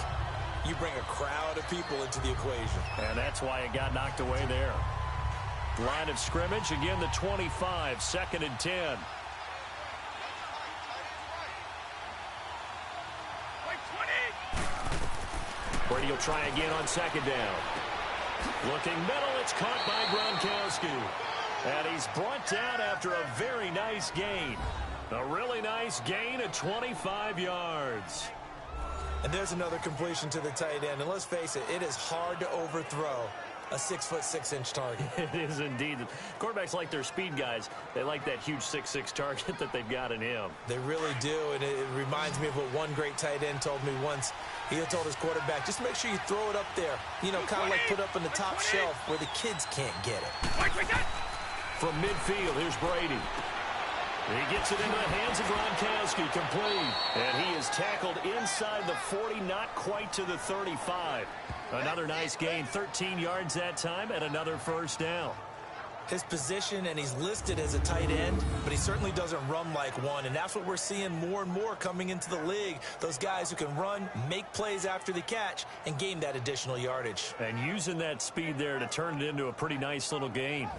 S4: you bring a crowd of people into the equation.
S3: And that's why it got knocked away there. Line of scrimmage, again the 25, 2nd and 10. Brady will try again on 2nd down. Looking middle, it's caught by Gronkowski. And he's brought down after a very nice gain. A really nice gain of 25 yards.
S4: And there's another completion to the tight end. And let's face it, it is hard to overthrow a 6'6" target.
S3: It is indeed. Quarterbacks like their speed guys. They like that huge 6'6" target that they've got in him.
S4: They really do, and it reminds me of what one great tight end told me once. He had told his quarterback, just make sure you throw it up there, you know, kind of like put up on the top shelf where the kids can't get it.
S3: From midfield, here's Brady. He gets it into the hands of Gronkowski, complete. And he is tackled inside the 40, not quite to the 35. Another nice gain, 13 yards that time, and another first down.
S4: His position, and he's listed as a tight end, but he certainly doesn't run like one, and that's what we're seeing more and more coming into the league. Those guys who can run, make plays after the catch, and gain that additional yardage.
S3: And using that speed there to turn it into a pretty nice little gain.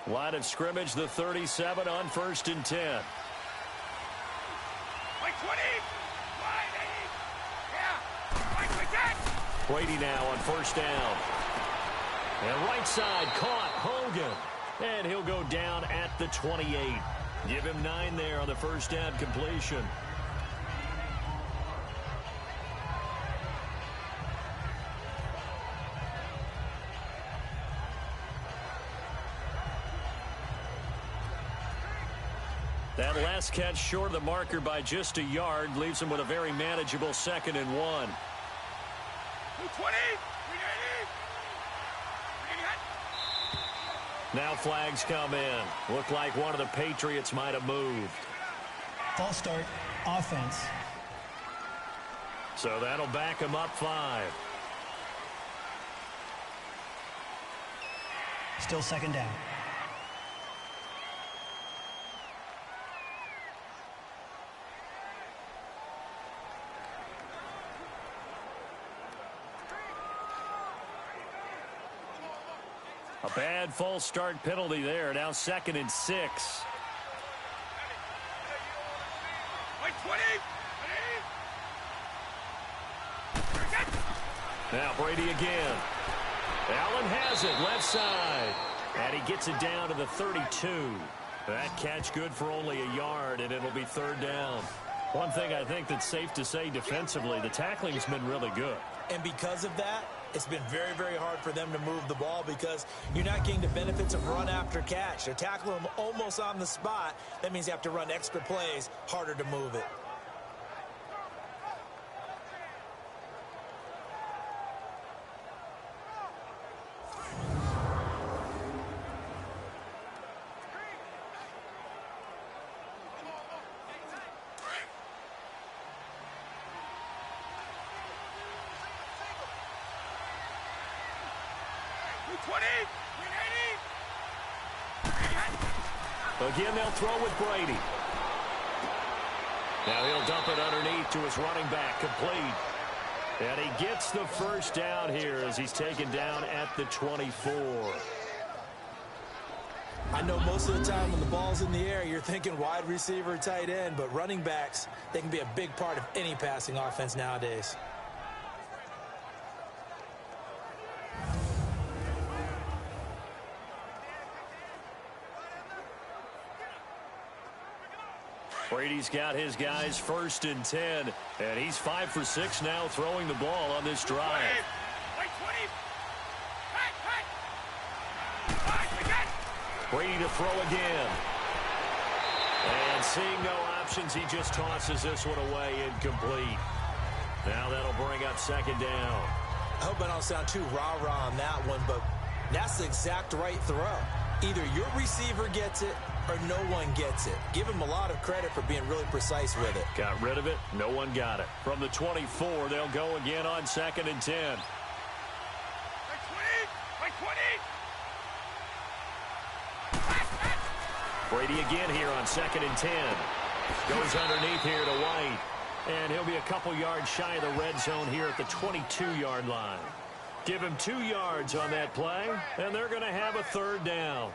S3: Line of scrimmage, the 37 on 1st and 10. Brady now on 1st down. And right side caught Hogan. And he'll go down at the 28. Give him 9 there on the 1st down completion. That last catch short of the marker by just a yard leaves him with a very manageable 2nd and 1. Now flags come in. Look like one of the Patriots might have moved.
S5: False start, offense.
S3: So that'll back him up 5.
S5: Still 2nd down.
S3: A bad false start penalty there. Now 2nd and 6. Now Brady again. Allen has it left side. And he gets it down to the 32. That catch good for only a yard, and it'll be 3rd down. One thing I think that's safe to say defensively, the tackling's been really good.
S4: And because of that, it's been very, very hard for them to move the ball because you're not getting the benefits of run after catch. They're tackling them almost on the spot. That means you have to run extra plays, harder to move it.
S3: Again, they'll throw with Brady. Now he'll dump it underneath to his running back, complete. And he gets the 1st down here as he's taken down at the 24.
S4: I know most of the time when the ball's in the air, you're thinking wide receiver, tight end, but running backs, they can be a big part of any passing offense nowadays.
S3: Brady's got his guys 1st and 10, and he's 5 for 6 now throwing the ball on this drive. Brady to throw again. And seeing no options, he just tosses this one away, incomplete. Now that'll bring up 2nd down.
S4: I hope I don't sound too rah-rah on that one, but that's the exact right throw. Either your receiver gets it or no one gets it. Give him a lot of credit for being really precise with it.
S3: Got rid of it. No one got it. From the 24, they'll go again on 2nd and 10. Brady again here on 2nd and 10. Goes underneath here to White. And he'll be a couple yards shy of the red zone here at the 22-yard line. Give him 2 yards on that play, and they're going to have a 3rd down.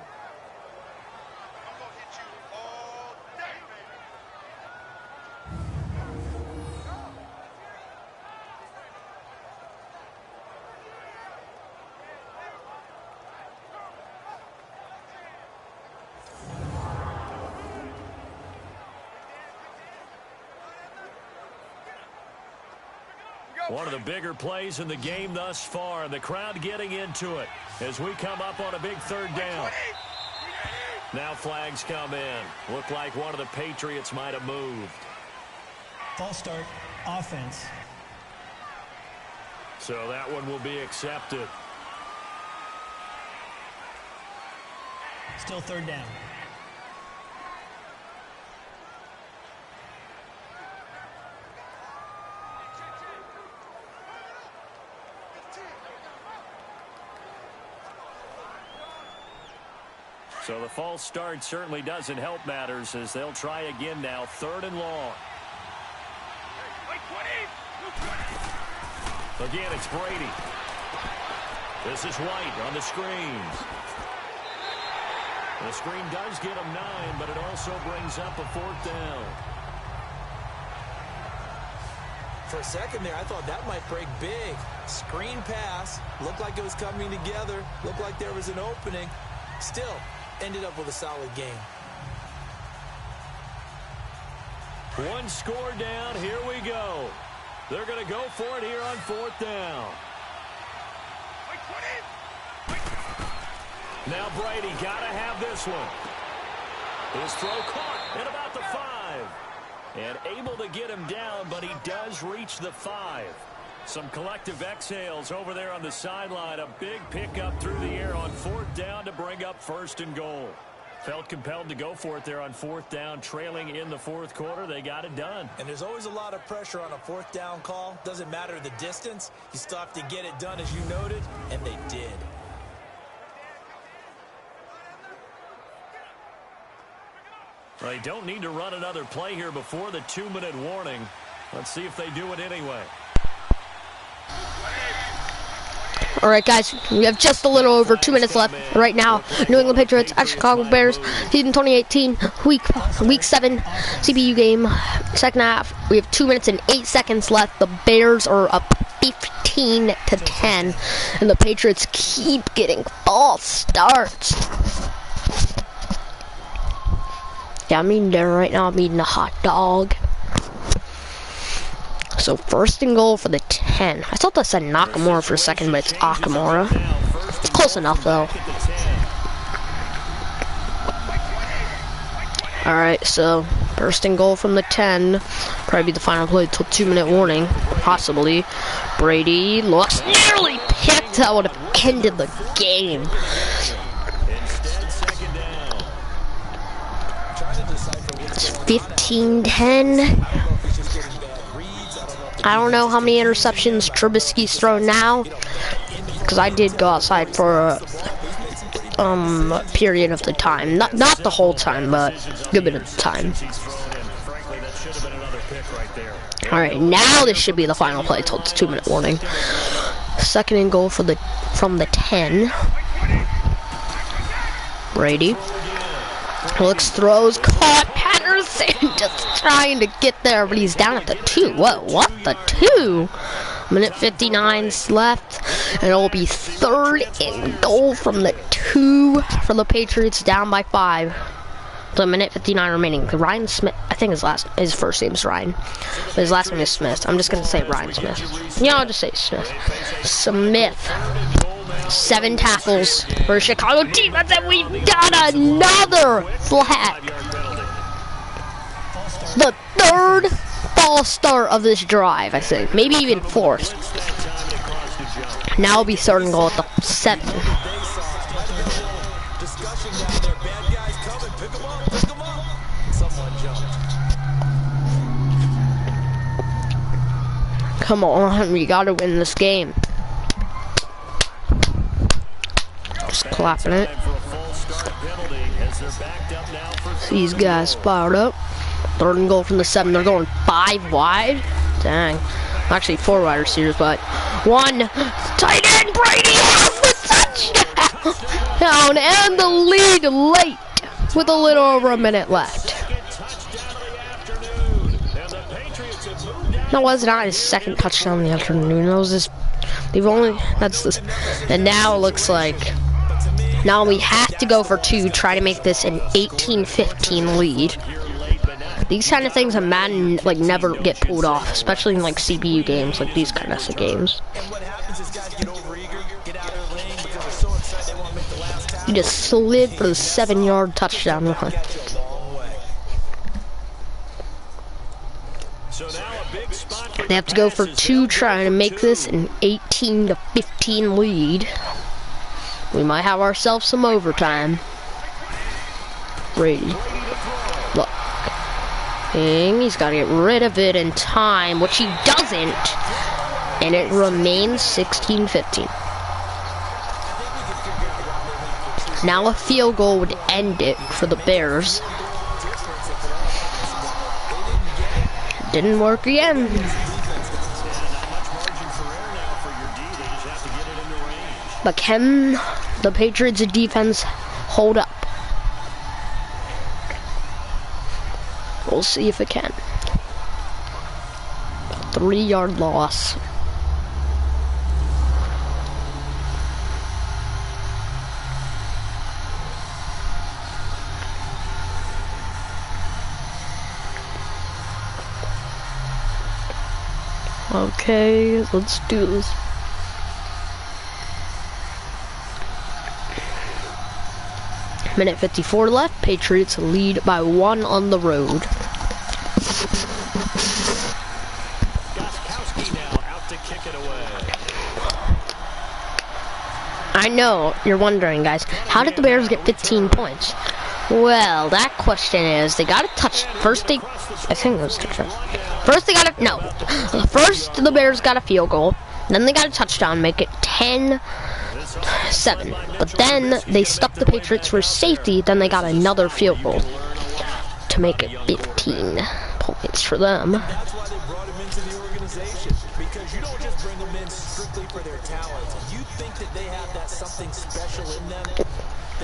S3: One of the bigger plays in the game thus far. The crowd getting into it as we come up on a big third down. Now flags come in. Look like one of the Patriots might have moved.
S5: False start, offense.
S3: So that one will be accepted.
S5: Still third down.
S3: So the false start certainly doesn't help matters as they'll try again now. 3rd and long. Again, it's Brady. This is White on the screens. The screen does get him 9, but it also brings up a 4th down.
S4: For a second there, I thought that might break big. Screen pass. Looked like it was coming together. Looked like there was an opening. Still, ended up with a solid game.
S3: One score down. Here we go. They're going to go for it here on 4th down. Now Brady got to have this one. His throw caught at about the 5. And able to get him down, but he does reach the 5. Some collective exhales over there on the sideline. A big pickup through the air on 4th down to bring up 1st and goal. Felt compelled to go for it there on 4th down, trailing in the 4th quarter. They got it done.
S4: And there's always a lot of pressure on a 4th down call. Doesn't matter the distance. You still have to get it done, as you noted, and they did.
S3: They don't need to run another play here before the 2-minute warning. Let's see if they do it anyway.
S1: All right, guys, we have just a little over 2 minutes left right now. New England Patriots at Chicago Bears, season 2018, week 7, CPU game, second half. We have 2 minutes and 8 seconds left. The Bears are up 15-10, and the Patriots keep getting false starts. Yeah, I'm eating dinner right now. I'm eating a hot dog. So 1st and goal for the 10. I thought that said Nakamura for a second, but it's Akamura. It's close enough, though. Alright, so 1st and goal from the 10. Probably be the final play till 2-minute warning. Possibly. Brady looks nearly picked. That would have ended the game. It's 15-10. I don't know how many interceptions Trubisky's thrown now, because I did go outside for a period of the time. Not the whole time, but a good bit of the time. Alright, now this should be the final play till it's 2-minute warning. 2nd and goal from the 10. Brady. Looks, throws, caught. Patterson just trying to get there, but he's down at the 2. Whoa, what? The 2? Minute 59 left, and it'll be 3rd and goal from the 2 for the Patriots, down by 5. So minute 59 remaining. Ryan Smith, I think his first name's Ryan, but his last name is Smith. I'm just gonna say Ryan Smith. Yeah, I'll just say Smith. 7 tackles for Chicago team, and then we've got another flag. The 3rd false start of this drive, I think. Maybe even 4th. Now it'll be 3rd and goal at the 7. Come on, we gotta win this game. Just clapping it. These guys fired up. 3rd and goal from the 7. They're going 5 wide. Dang. Actually 4 wide receivers, but 1 tight end. Brady has the touchdown and the lead late with a little over a minute left. That was not his 2nd touchdown in the afternoon. That was just, and now it looks like, now we have to go for 2, try to make this an 18-15 lead. These kind of things in Madden like never get pulled off, especially in like CPU games, like these kind of games.
S4: And what happens is guys get overeager, get out of their lane because they're so excited they want to make the last tackle.
S1: He just slid for the 7-yard touchdown run.
S4: Get you a long way.
S3: So now a big spot for
S1: They have to go for 2 trying to make this an 18-15 lead. We might have ourselves some overtime. Brady. Look. He's got to get rid of it in time, which he doesn't. And it remains 16-15. Now a field goal would end it for the Bears. Didn't work again. But can the Patriots defense hold up? We'll see if it can. 3-yard loss. Okay, let's do this. Minute 54 left. Patriots lead by 1 on the road. I know, you're wondering, guys, how did the Bears get 15 points? Well, that question is, they got a touch. First, I think it was touchdown. First, first the Bears got a field goal. Then they got a touchdown, make it 10-7. But then they stuffed the Patriots for safety. Then they got another field goal to make it 15 points for them.
S4: That's why they brought him into the organization, because you don't just bring them in strictly for their talent. You think that they have that something special in them that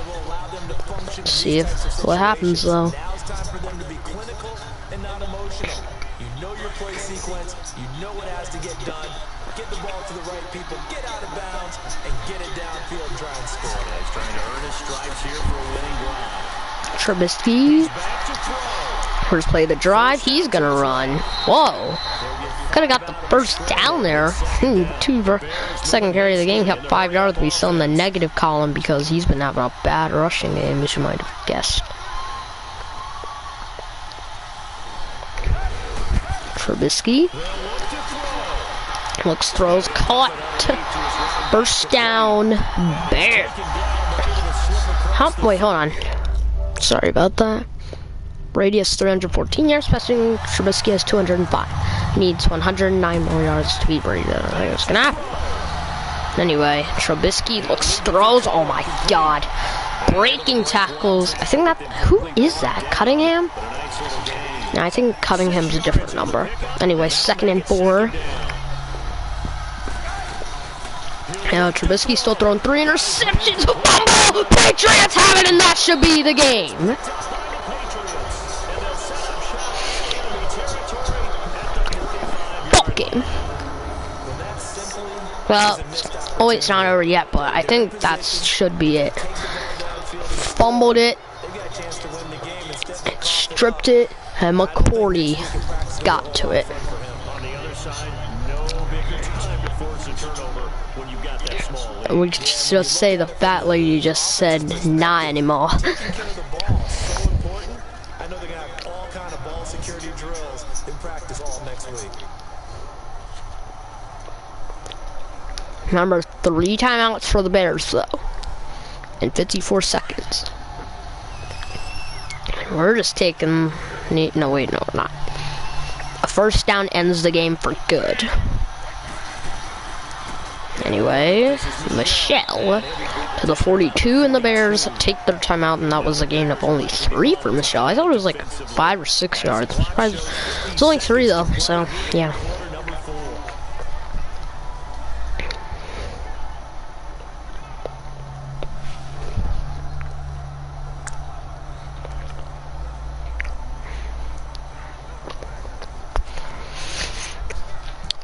S4: will allow them to function.
S1: See what happens though.
S4: Now it's time for them to be clinical and not emotional. You know your play sequence, you know what has to get done. Get the ball to the right people, get out of bounds, and get it downfield and try and score.
S3: He's trying to earn his stripes here for a winning drive.
S1: Trubisky. First play of the drive, he's gonna run. Whoa. Could have got the first down there. Second carry of the game, kept 5 yards, but he's still in the negative column because he's been having a bad rushing game, as you might have guessed. Trubisky. Looks, throws, caught. First down, Bear. Wait, hold on. Sorry about that. Brady has 314 yards passing. Trubisky has 205. He needs 109 more yards to beat Brady. I don't think it's gonna happen. Anyway, Trubisky looks, throws. Oh my God! Breaking tackles. I think that. Who is that? Cunningham? No, I think Cunningham's a different number. Anyway, 2nd and 4. Now Trubisky still throwing 3 interceptions. Fumble! Patriots have it, and that should be the game. Game. Well, oh, it's not over yet, but I think that should be it. Fumbled it, stripped it, and McCourty got to it. We just say the fat lady just said not anymore.
S4: I know they're going to have all kind of ball security drills in practice all next week.
S1: Remember, 3 timeouts for the Bears, though, in 54 seconds. We're just taking... No, wait, no, we're not. A first down ends the game for good. Anyway, Michelle to the 42, and the Bears take their timeout, and that was a gain of only 3 for Michelle. I thought it was like 5 or 6 yards. It's only 3, though, so, yeah.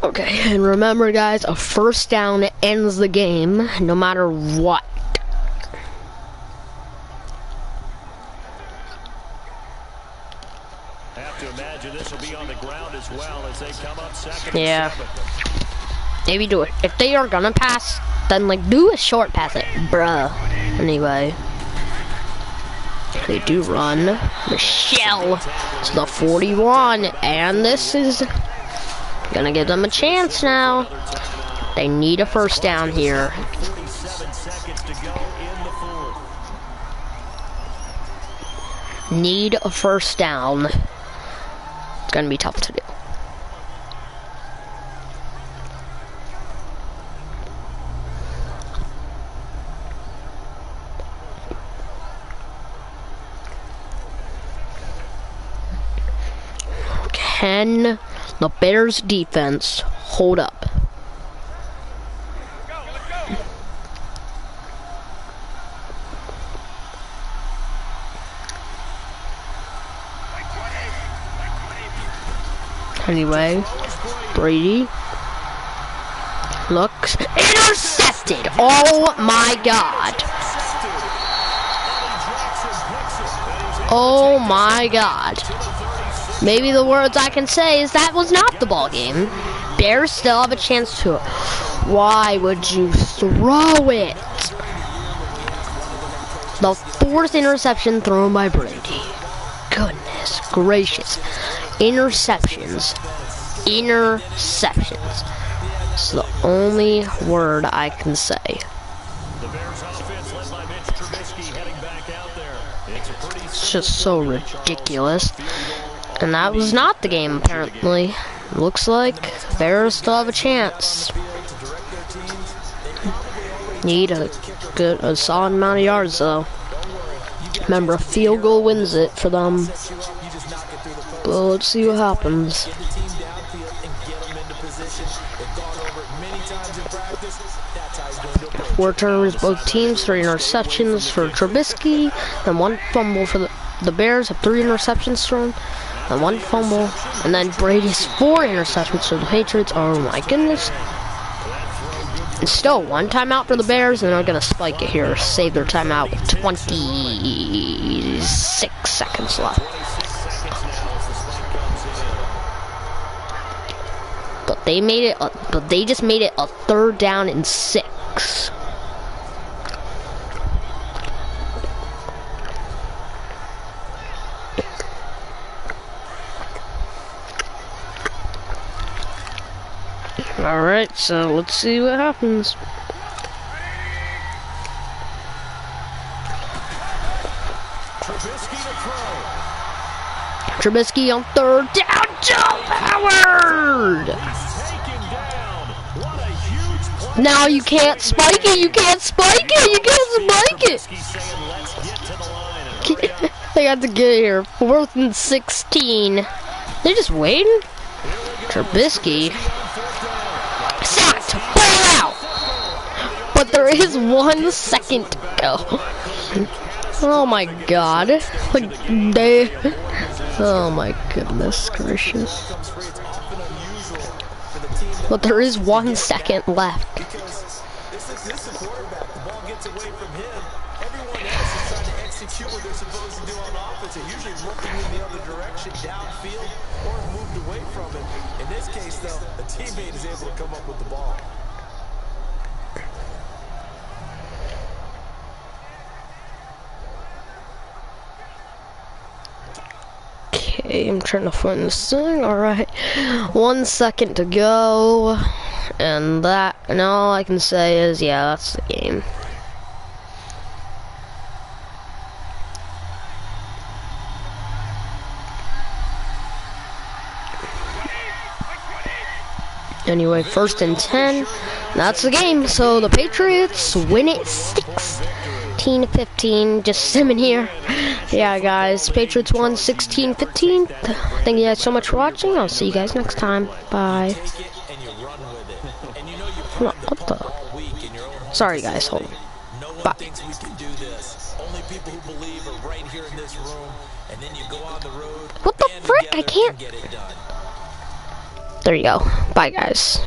S1: Okay, and remember guys, a first down ends the game, no matter what.
S3: This will be on the ground as well as they come up second.
S1: Yeah. Maybe do it. If they are gonna pass, then like do a short pass it, bruh. Anyway. They do run. Michelle to the 41, and this is gonna give them a chance now. They need a first down here.
S3: 47 seconds to go in the fourth.
S1: Need a first down. It's gonna be tough to do. Can the Bears defense hold up? Anyway, Brady looks intercepted. Oh my God. Oh my God. Maybe the words I can say is that was not the ball game. Bears still have a chance to. Why would you throw it? The fourth interception thrown by Brady. Goodness gracious. Interceptions. Interceptions. It's the only word I can say.
S3: The Bears offense led by Mitch Trubisky heading back out there.
S1: It's just so ridiculous. And that was not the game, apparently. Looks like Bears still have a chance. Need a solid amount of yards, though. Remember, a field goal wins it for them. But let's see what happens. 4 turnovers, both teams, 3 interceptions for Trubisky, and 1 fumble for the Bears. Have 3 interceptions thrown, and 1 fumble, and then Brady's 4 interceptions for the Patriots. Oh my goodness. And still 1 timeout for the Bears, and they're gonna spike it here. Save their timeout with 26 seconds left. But they made it. But they just made it a 3rd down and 6. Alright, so let's see what happens. Trubisky on 3rd down, Joe Howard! Now you can't spike it, you can't spike it, you can't spike it! They got to get here, 4th and 16. They're just waiting? Trubisky. Sacked! Ball out! But there is 1 second to go. Oh my God. Like, oh my goodness gracious. But there is 1 second left.
S4: This is the quarterback. The ball gets away from him. Everyone else is trying to execute what they're supposed to do on offense. They're usually looking in the other direction, downfield, or moved away from it. In this case, though, a teammate is able to come up with the ball.
S1: Okay, I'm trying to find this thing. Alright. 1 second to go. And all I can say is, yeah, that's the game. Anyway, 1st and 10. That's the game. So the Patriots win it 16-15. Just simming here. Yeah, guys. Patriots won 16-15. Thank you guys so much for watching. I'll see you guys next time. Bye. What the? Sorry, guys. Hold on. Bye. What the frick? I can't. There you go. Bye, guys.